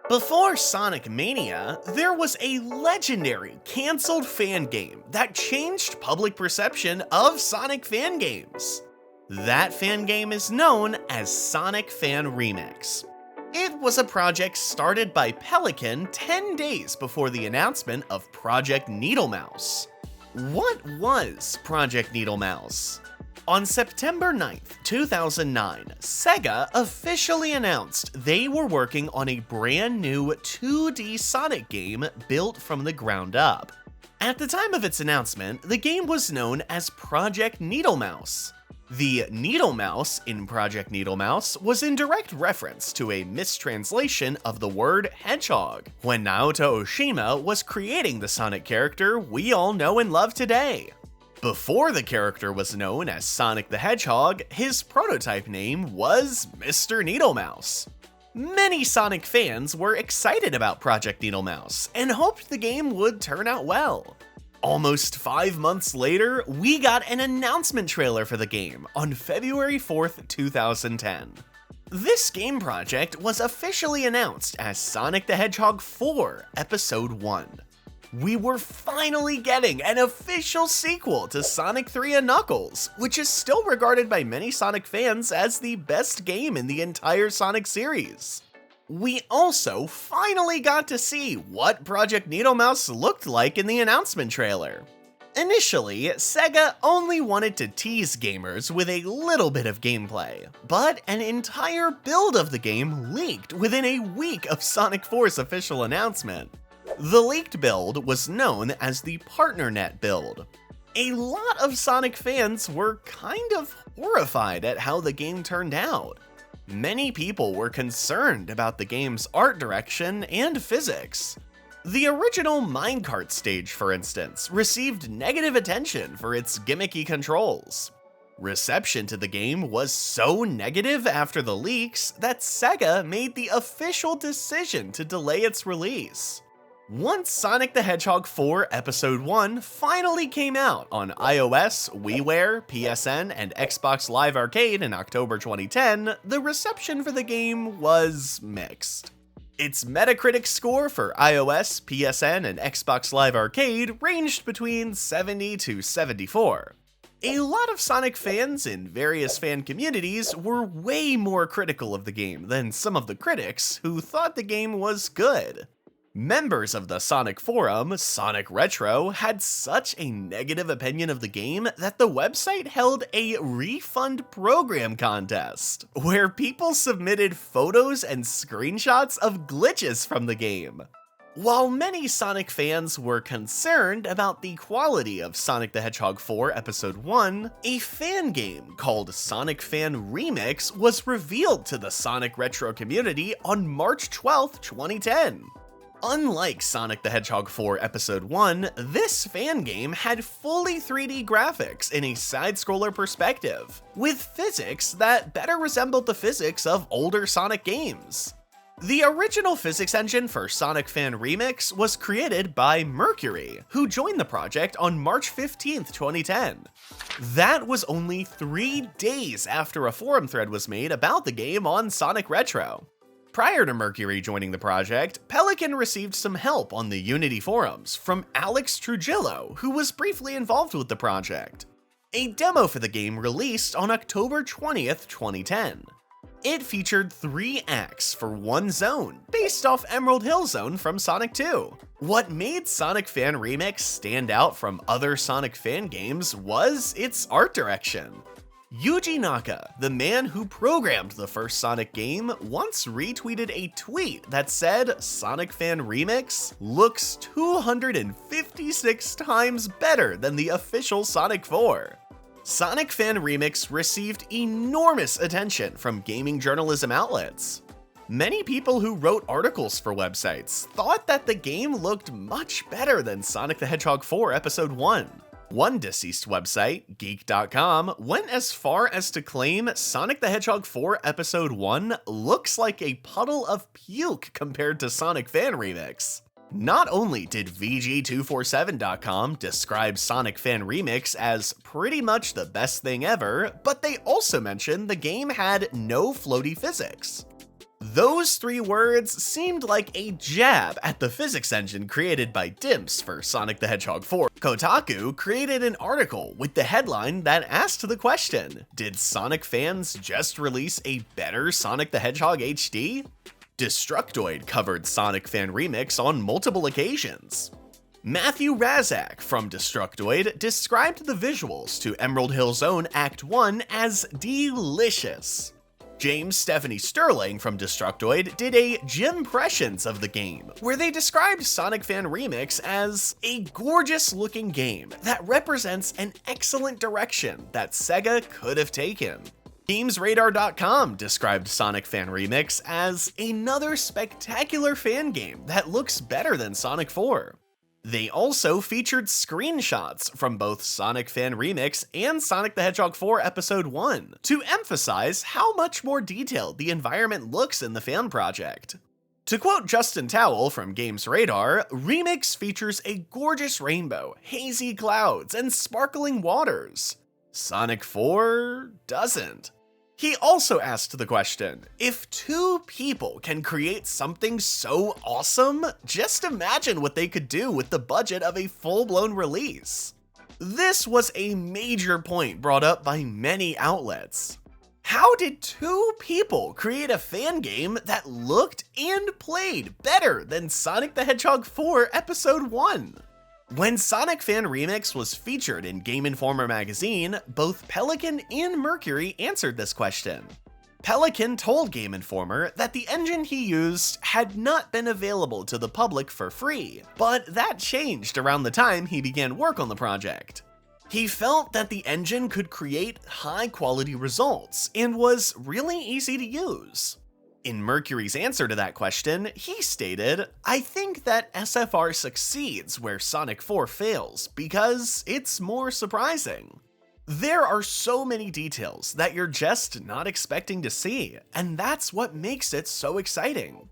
Before Sonic Mania, there was a legendary cancelled fan game that changed public perception of Sonic fan games. That fan game is known as Sonic Fan Remix. It was a project started by Pelican 10 days before the announcement of Project Needlemouse. What was Project Needlemouse? On September 9th, 2009, Sega officially announced they were working on a brand new 2D Sonic game built from the ground up. At the time of its announcement, the game was known as Project Needlemouse. The Needle Mouse in Project Needlemouse was in direct reference to a mistranslation of the word hedgehog, when Naoto Oshima was creating the Sonic character we all know and love today. Before the character was known as Sonic the Hedgehog, his prototype name was Mr. Needlemouse. Many Sonic fans were excited about Project Needlemouse and hoped the game would turn out well. Almost 5 months later, we got an announcement trailer for the game on February 4th, 2010. This game project was officially announced as Sonic the Hedgehog 4 Episode 1. We were finally getting an official sequel to Sonic 3 and Knuckles, which is still regarded by many Sonic fans as the best game in the entire Sonic series. We also finally got to see what Project Needlemouse looked like in the announcement trailer. Initially, Sega only wanted to tease gamers with a little bit of gameplay, but an entire build of the game leaked within a week of Sonic 4's official announcement. The leaked build was known as the PartnerNet build. A lot of Sonic fans were kind of horrified at how the game turned out. Many people were concerned about the game's art direction and physics. The original minecart stage, for instance, received negative attention for its gimmicky controls. Reception to the game was so negative after the leaks that Sega made the official decision to delay its release. Once Sonic the Hedgehog 4 Episode 1 finally came out on iOS, WiiWare, PSN, and Xbox Live Arcade in October 2010, the reception for the game was mixed. Its Metacritic score for iOS, PSN, and Xbox Live Arcade ranged between 70 to 74. A lot of Sonic fans in various fan communities were way more critical of the game than some of the critics who thought the game was good. Members of the Sonic forum, Sonic Retro, had such a negative opinion of the game that the website held a refund program contest, where people submitted photos and screenshots of glitches from the game. While many Sonic fans were concerned about the quality of Sonic the Hedgehog 4 Episode 1, a fan game called Sonic Fan Remix was revealed to the Sonic Retro community on March 12, 2010. Unlike Sonic the Hedgehog 4 Episode 1, this fan game had fully 3D graphics in a side-scroller perspective, with physics that better resembled the physics of older Sonic games. The original physics engine for Sonic Fan Remix was created by Mercury, who joined the project on March 15, 2010. That was only 3 days after a forum thread was made about the game on Sonic Retro. Prior to Mercury joining the project, Pelican received some help on the Unity forums from Alex Trujillo, who was briefly involved with the project. A demo for the game released on October 20th, 2010. It featured 3 acts for one zone, based off Emerald Hill Zone from Sonic 2. What made Sonic Fan Remix stand out from other Sonic fan games was its art direction. Yuji Naka, the man who programmed the first Sonic game, once retweeted a tweet that said Sonic Fan Remix looks 256 times better than the official Sonic 4. Sonic Fan Remix received enormous attention from gaming journalism outlets. Many people who wrote articles for websites thought that the game looked much better than Sonic the Hedgehog 4 Episode 1. One deceased website, Geek.com, went as far as to claim Sonic the Hedgehog 4 Episode 1 looks like a puddle of puke compared to Sonic Fan Remix. Not only did VG247.com describe Sonic Fan Remix as pretty much the best thing ever, but they also mentioned the game had no floaty physics. Those three words seemed like a jab at the physics engine created by Dimps for Sonic the Hedgehog 4. Kotaku created an article with the headline that asked the question, did Sonic fans just release a better Sonic the Hedgehog HD? Destructoid covered Sonic Fan Remix on multiple occasions. Matthew Razak from Destructoid described the visuals to Emerald Hill Zone Act 1 as delicious. James Stephanie Sterling from Destructoid did a Jimpressions of the game, where they described Sonic Fan Remix as a gorgeous looking game that represents an excellent direction that Sega could have taken. GamesRadar.com described Sonic Fan Remix as another spectacular fan game that looks better than Sonic 4. They also featured screenshots from both Sonic Fan Remix and Sonic the Hedgehog 4 Episode 1 to emphasize how much more detailed the environment looks in the fan project. To quote Justin Towell from Games Radar, Remix features a gorgeous rainbow, hazy clouds, and sparkling waters. Sonic 4 doesn't. He also asked the question, if two people can create something so awesome, just imagine what they could do with the budget of a full-blown release. This was a major point brought up by many outlets. How did two people create a fan game that looked and played better than Sonic the Hedgehog 4 Episode 1? When Sonic Fan Remix was featured in Game Informer magazine, both Pelican and Mercury answered this question. Pelican told Game Informer that the engine he used had not been available to the public for free, but that changed around the time he began work on the project. He felt that the engine could create high-quality results and was really easy to use. In Mercury's answer to that question, he stated, I think that SFR succeeds where Sonic 4 fails because it's more surprising. There are so many details that you're just not expecting to see, and that's what makes it so exciting.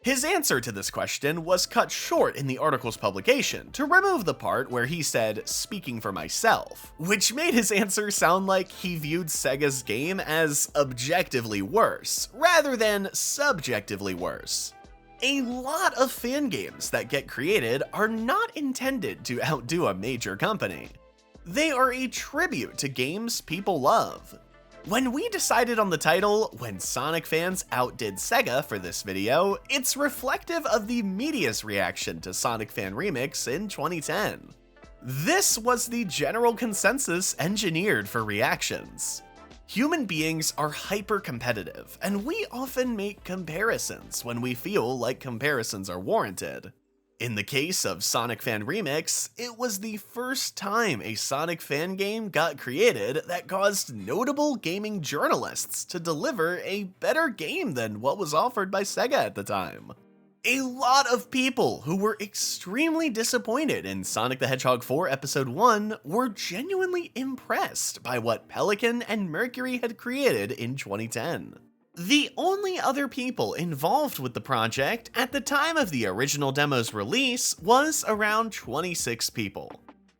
His answer to this question was cut short in the article's publication to remove the part where he said, speaking for myself, which made his answer sound like he viewed Sega's game as objectively worse, rather than subjectively worse. A lot of fan games that get created are not intended to outdo a major company. They are a tribute to games people love. When we decided on the title, When Sonic Fans Outdid Sega for this video, it's reflective of the media's reaction to Sonic Fan Remix in 2010. This was the general consensus engineered for reactions. Human beings are hyper-competitive, and we often make comparisons when we feel like comparisons are warranted. In the case of Sonic Fan Remix, it was the first time a Sonic fan game got created that caused notable gaming journalists to deliver a better game than what was offered by Sega at the time. A lot of people who were extremely disappointed in Sonic the Hedgehog 4 Episode 1 were genuinely impressed by what Pelican and Mercury had created in 2010. The only other people involved with the project at the time of the original demo's release was around 26 people.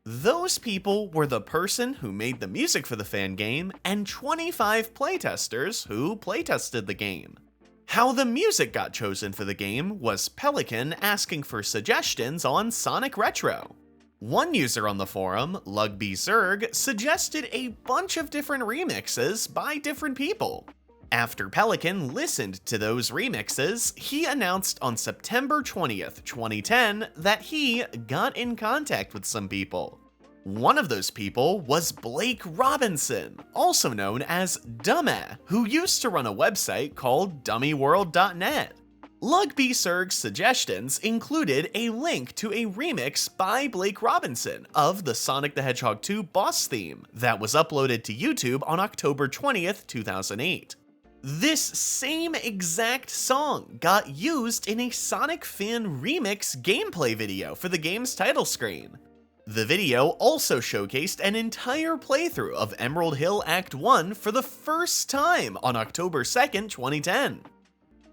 Those people were the person who made the music for the fan game and 25 playtesters who playtested the game. How the music got chosen for the game was Pelican asking for suggestions on Sonic Retro. One user on the forum, LugbyZerg, suggested a bunch of different remixes by different people. After Pelican listened to those remixes, he announced on September 20th, 2010 that he got in contact with some people. One of those people was Blake Robinson, also known as Dumma, who used to run a website called DummyWorld.net. LugbyZerg's suggestions included a link to a remix by Blake Robinson of the Sonic the Hedgehog 2 boss theme that was uploaded to YouTube on October 20th, 2008. This same exact song got used in a Sonic Fan Remix gameplay video for the game's title screen. The video also showcased an entire playthrough of Emerald Hill Act 1 for the first time on October 2nd, 2010.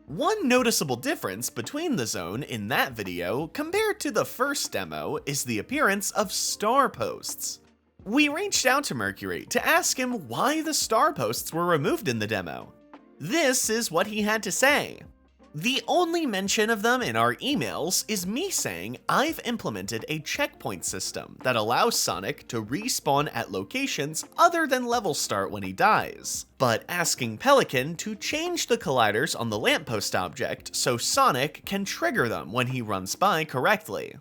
One noticeable difference between the zone in that video compared to the first demo is the appearance of star posts. We reached out to Mercury to ask him why the star posts were removed in the demo. This is what he had to say. The only mention of them in our emails is me saying I've implemented a checkpoint system that allows Sonic to respawn at locations other than level start when he dies, but asking Pelican to change the colliders on the lamppost object so Sonic can trigger them when he runs by correctly.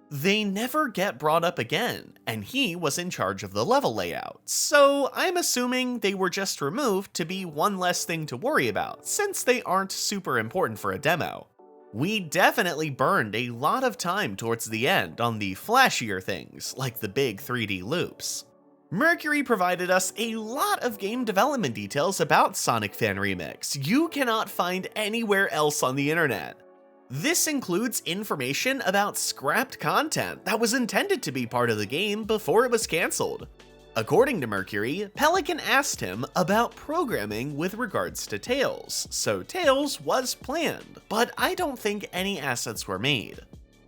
They never get brought up again, and he was in charge of the level layout, so I'm assuming they were just removed to be one less thing to worry about, since they aren't super important for a demo. We definitely burned a lot of time towards the end on the flashier things, like the big 3D loops. Mercury provided us a lot of game development details about Sonic Fan Remix you cannot find anywhere else on the internet. This includes information about scrapped content that was intended to be part of the game before it was cancelled. According to Mercury, Pelican asked him about programming with regards to Tails, so Tails was planned, but I don't think any assets were made.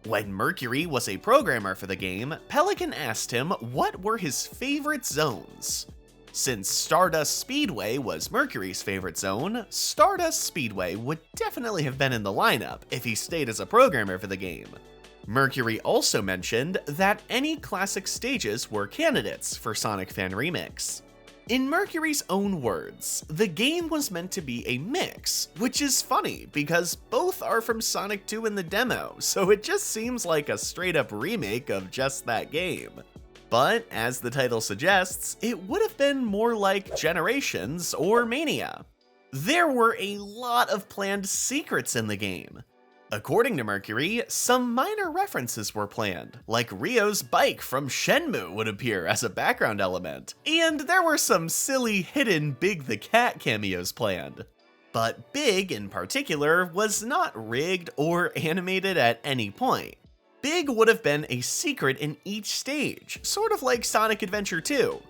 When Mercury was a programmer for the game, Pelican asked him what were his favorite zones. Since Stardust Speedway was Mercury's favorite zone, Stardust Speedway would definitely have been in the lineup if he stayed as a programmer for the game. Mercury also mentioned that any classic stages were candidates for Sonic Fan Remix. In Mercury's own words, the game was meant to be a mix, which is funny because both are from Sonic 2 in the demo, so it just seems like a straight up remake of just that game. But, as the title suggests, it would have been more like Generations or Mania. There were a lot of planned secrets in the game. According to Mercury, some minor references were planned, like Rio's bike from Shenmue would appear as a background element, and there were some silly hidden Big the Cat cameos planned. But Big, in particular, was not rigged or animated at any point. Big would have been a secret in each stage, sort of like Sonic Adventure 2.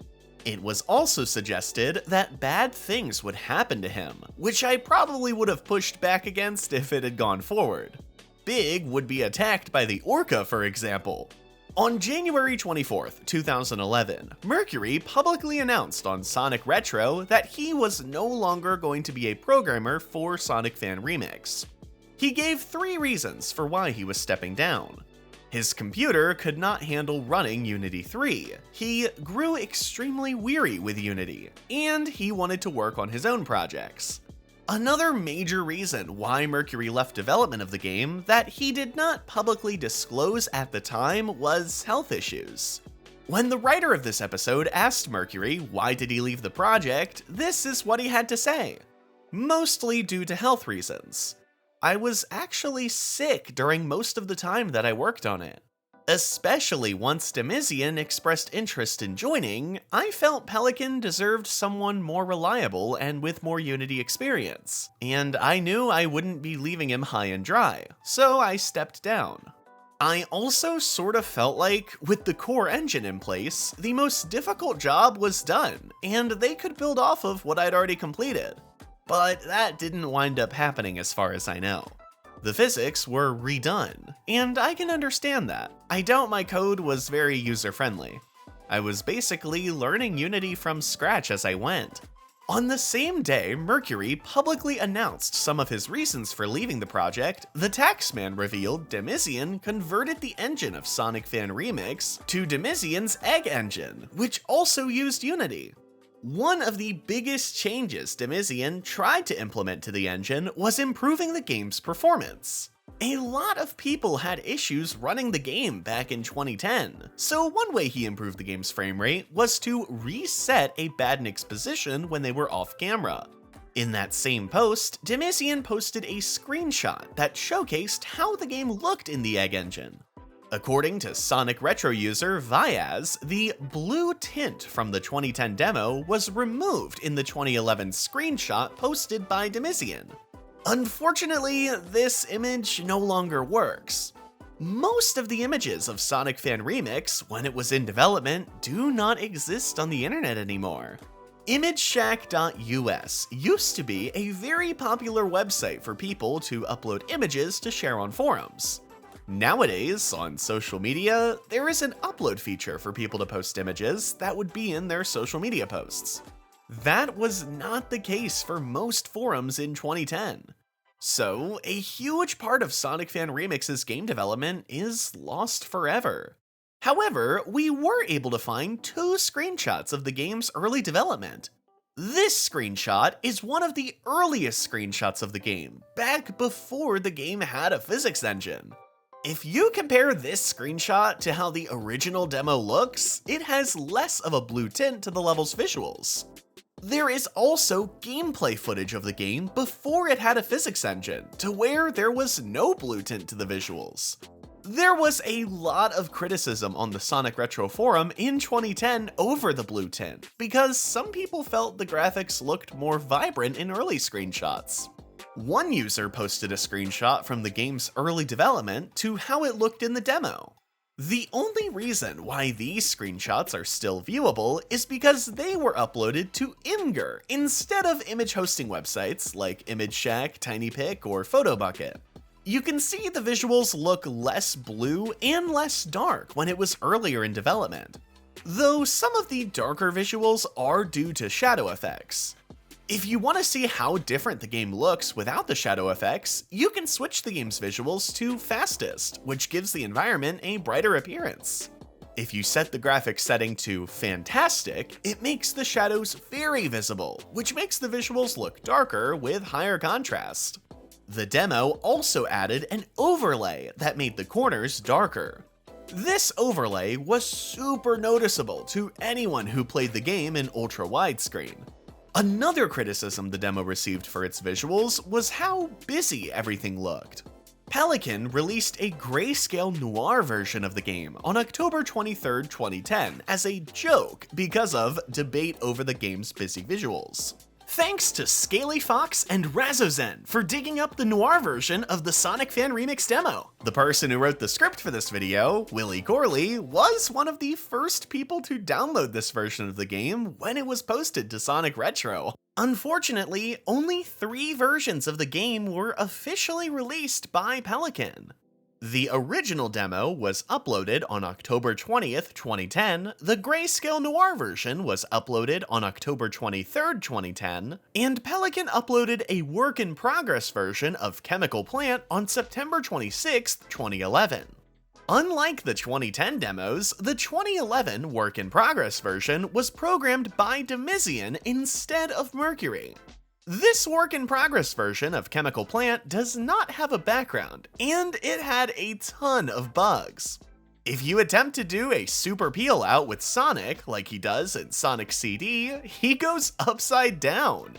It was also suggested that bad things would happen to him, which I probably would have pushed back against if it had gone forward. Big would be attacked by the Orca, for example. On January 24th, 2011, Mercury publicly announced on Sonic Retro that he was no longer going to be a programmer for Sonic Fan Remix. He gave 3 reasons for why he was stepping down. His computer could not handle running Unity 3, he grew extremely weary with Unity, and he wanted to work on his own projects. Another major reason why Mercury left development of the game that he did not publicly disclose at the time was health issues. When the writer of this episode asked Mercury why did he leave the project, this is what he had to say. Mostly due to health reasons. I was actually sick during most of the time that I worked on it. Especially once Demizian expressed interest in joining, I felt Pelican deserved someone more reliable and with more Unity experience, and I knew I wouldn't be leaving him high and dry, so I stepped down. I also sort of felt like, with the core engine in place, the most difficult job was done, and they could build off of what I'd already completed. But that didn't wind up happening as far as I know. The physics were redone, and I can understand that. I doubt my code was very user-friendly. I was basically learning Unity from scratch as I went. On the same day Mercury publicly announced some of his reasons for leaving the project, the Taxman revealed Demizian converted the engine of Sonic Fan Remix to Demizian's Egg Engine, which also used Unity. One of the biggest changes Demizian tried to implement to the engine was improving the game's performance. A lot of people had issues running the game back in 2010, so one way he improved the game's frame rate was to reset a Badnik's position when they were off camera. In that same post, Demizian posted a screenshot that showcased how the game looked in the Egg Engine. According to Sonic Retro user Vyaz, the blue tint from the 2010 demo was removed in the 2011 screenshot posted by Demizian. Unfortunately, this image no longer works. Most of the images of Sonic Fan Remix, when it was in development, do not exist on the internet anymore. ImageShack.us used to be a very popular website for people to upload images to share on forums. Nowadays, on social media, there is an upload feature for people to post images that would be in their social media posts. That was not the case for most forums in 2010. So, a huge part of Sonic Fan Remix's game development is lost forever. However, we were able to find two screenshots of the game's early development. This screenshot is one of the earliest screenshots of the game, back before the game had a physics engine. If you compare this screenshot to how the original demo looks, it has less of a blue tint to the level's visuals. There is also gameplay footage of the game before it had a physics engine, to where there was no blue tint to the visuals. There was a lot of criticism on the Sonic Retro forum in 2010 over the blue tint, because some people felt the graphics looked more vibrant in early screenshots. One user posted a screenshot from the game's early development to how it looked in the demo. The only reason why these screenshots are still viewable is because they were uploaded to Imgur instead of image hosting websites like ImageShack, TinyPic, or PhotoBucket. You can see the visuals look less blue and less dark when it was earlier in development, though some of the darker visuals are due to shadow effects. If you want to see how different the game looks without the shadow effects, you can switch the game's visuals to Fastest, which gives the environment a brighter appearance. If you set the graphics setting to Fantastic, it makes the shadows very visible, which makes the visuals look darker with higher contrast. The demo also added an overlay that made the corners darker. This overlay was super noticeable to anyone who played the game in ultra widescreen. Another criticism the demo received for its visuals was how busy everything looked. Pelican released a grayscale noir version of the game on October 23, 2010 as a joke because of debate over the game's busy visuals. Thanks to Scaly Fox and Razozen for digging up the noir version of the Sonic Fan Remix demo. The person who wrote the script for this video, Willie Corley, was one of the first people to download this version of the game when it was posted to Sonic Retro. Unfortunately, only 3 versions of the game were officially released by Pelican. The original demo was uploaded on October 20th, 2010, the Grayscale Noir version was uploaded on October 23rd, 2010, and Pelican uploaded a work-in-progress version of Chemical Plant on September 26th, 2011. Unlike the 2010 demos, the 2011 work-in-progress version was programmed by Demizian instead of Mercury. This work-in-progress version of Chemical Plant does not have a background, and it had a ton of bugs. If you attempt to do a super peel out with Sonic, like he does in Sonic CD, he goes upside down.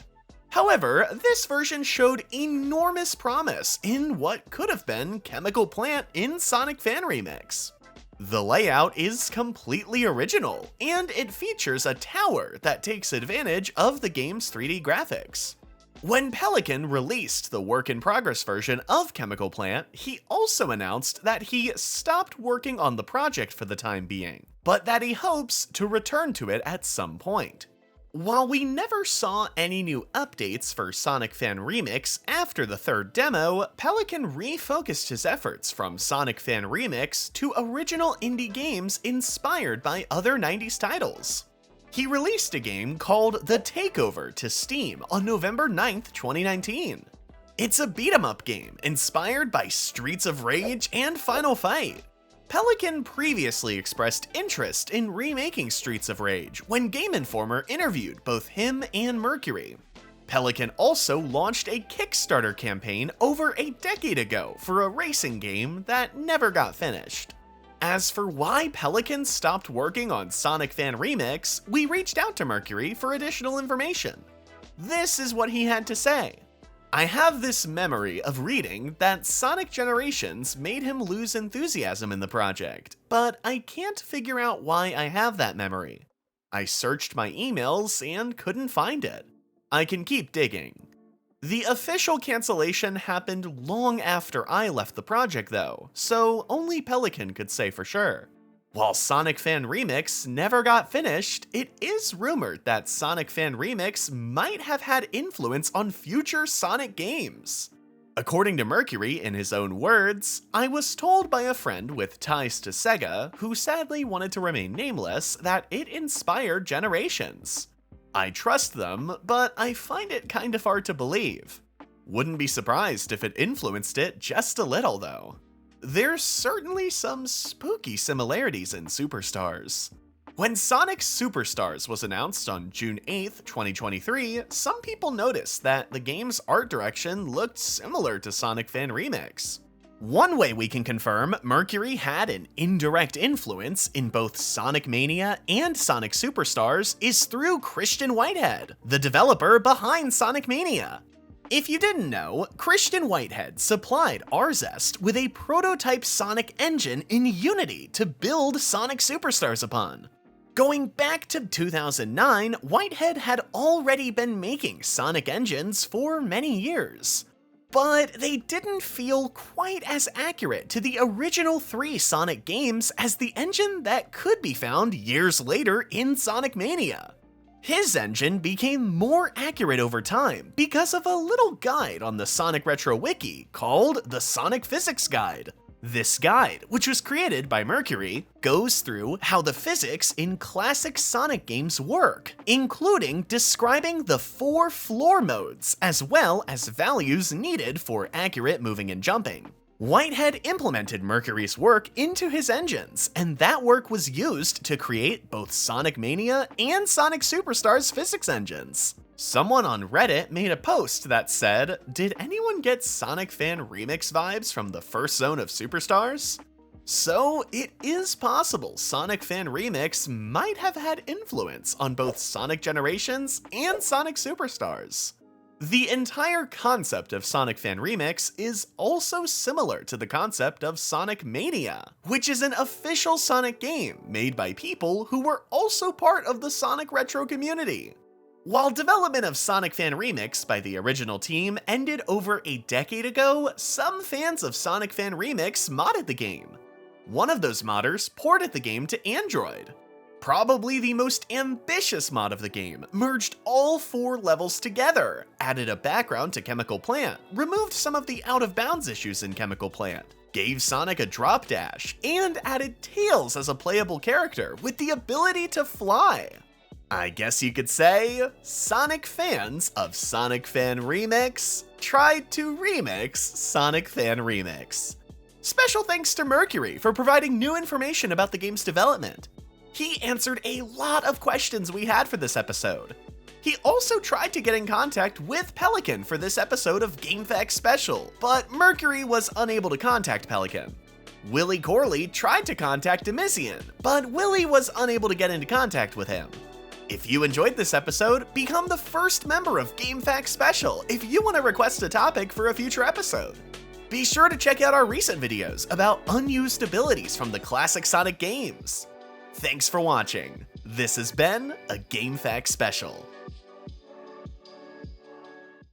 However, this version showed enormous promise in what could have been Chemical Plant in Sonic Fan Remix. The layout is completely original, and it features a tower that takes advantage of the game's 3D graphics. When Pelican released the work-in-progress version of Chemical Plant, he also announced that he stopped working on the project for the time being, but that he hopes to return to it at some point. While we never saw any new updates for Sonic Fan Remix after the third demo, Pelican refocused his efforts from Sonic Fan Remix to original indie games inspired by other 90s titles. He released a game called The Takeover to Steam on November 9th, 2019. It's a beat-em-up game inspired by Streets of Rage and Final Fight. Pelican previously expressed interest in remaking Streets of Rage when Game Informer interviewed both him and Mercury. Pelican also launched a Kickstarter campaign over a decade ago for a racing game that never got finished. As for why Pelican stopped working on Sonic Fan Remix, we reached out to Mercury for additional information. This is what he had to say. I have this memory of reading that Sonic Generations made him lose enthusiasm in the project, but I can't figure out why I have that memory. I searched my emails and couldn't find it. I can keep digging. The official cancellation happened long after I left the project though, so only Pelican could say for sure. While Sonic Fan Remix never got finished, it is rumored that Sonic Fan Remix might have had influence on future Sonic games. According to Mercury in his own words, I was told by a friend with ties to Sega, who sadly wanted to remain nameless, that it inspired Generations. I trust them, but I find it kind of hard to believe. Wouldn't be surprised if it influenced it just a little, though. There's certainly some spooky similarities in Superstars. When Sonic Superstars was announced on June 8th, 2023, some people noticed that the game's art direction looked similar to Sonic Fan Remix. One way we can confirm Mercury had an indirect influence in both Sonic Mania and Sonic Superstars is through Christian Whitehead, the developer behind Sonic Mania. If you didn't know, Christian Whitehead supplied Arzest with a prototype Sonic engine in Unity to build Sonic Superstars upon. Going back to 2009, Whitehead had already been making Sonic engines for many years. But they didn't feel quite as accurate to the original 3 Sonic games as the engine that could be found years later in Sonic Mania. His engine became more accurate over time because of a little guide on the Sonic Retro Wiki called the Sonic Physics Guide. This guide, which was created by Mercury, goes through how the physics in classic Sonic games work, including describing the 4 floor modes, as well as values needed for accurate moving and jumping. Whitehead implemented Mercury's work into his engines, and that work was used to create both Sonic Mania and Sonic Superstars physics engines. Someone on Reddit made a post that said, "Did anyone get Sonic Fan Remix vibes from the first zone of Superstars?" So it is possible Sonic Fan Remix might have had influence on both Sonic Generations and Sonic Superstars. The entire concept of Sonic Fan Remix is also similar to the concept of Sonic Mania, which is an official Sonic game made by people who were also part of the Sonic Retro community. While development of Sonic Fan Remix by the original team ended over a decade ago, some fans of Sonic Fan Remix modded the game. One of those modders ported the game to Android. Probably the most ambitious mod of the game, merged all 4 levels together, added a background to Chemical Plant, removed some of the out-of-bounds issues in Chemical Plant, gave Sonic a drop dash, and added Tails as a playable character with the ability to fly. I guess you could say, Sonic fans of Sonic Fan Remix tried to remix Sonic Fan Remix. Special thanks to Mercury for providing new information about the game's development. He answered a lot of questions we had for this episode. He also tried to get in contact with Pelican for this episode of GameFAQs Special, but Mercury was unable to contact Pelican. Willie Corley tried to contact Demisian, but Willie was unable to get into contact with him. If you enjoyed this episode, become the first member of GameFAQs Special if you want to request a topic for a future episode. Be sure to check out our recent videos about unused abilities from the classic Sonic games. Thanks for watching. This has been a GameFAQs Special.